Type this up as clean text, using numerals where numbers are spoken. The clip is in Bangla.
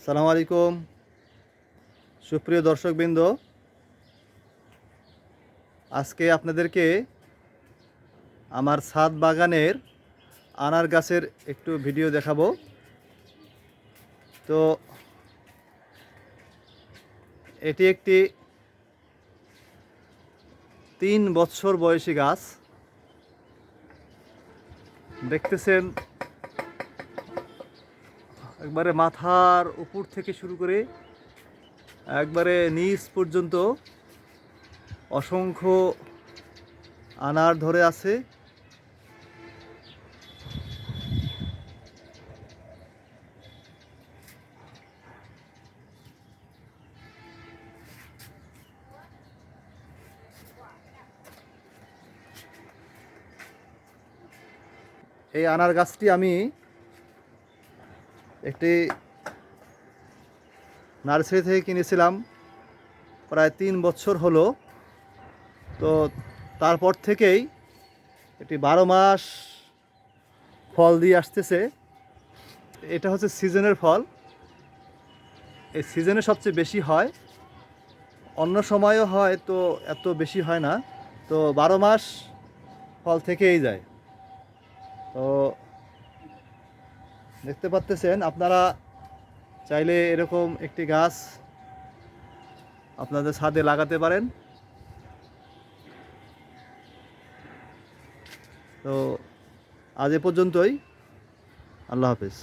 আসসালামু আলাইকুম সুপ্রিয় দর্শকবৃন্দ, আজকে আপনাদেরকে আমার ছাদ বাগানের আনার গাছের একটু ভিডিও দেখাবো। তো এটি একটি 3 বছর বয়সী গাছ। দেখতেছেন একবারে মাথার উপর থেকে শুরু করে একবারে নিচ পর্যন্ত অসংখ্য আনার ধরে আছে। এই আনার গাছটি আমি একটি নার্সারি থেকে কিনেছিলাম, প্রায় 3 বছর হলো। তো তারপর থেকেই এটি 12 মাস ফল দিয়ে আসতেছে। এটা হচ্ছে সিজনের ফল, এই সিজনে সবচেয়ে বেশি হয়, অন্য সময়ও হয় তো এত বেশি হয় না। তো 12 মাস ফল থেকেই যায়। তো দেখতে পাচ্তেছেন, আপনারা চাইলে এরকম একটি গাছ আপনাদের ছাদে লাগাতে পারেন। তো আজ এ পর্যন্তই। আল্লাহ হাফেজ।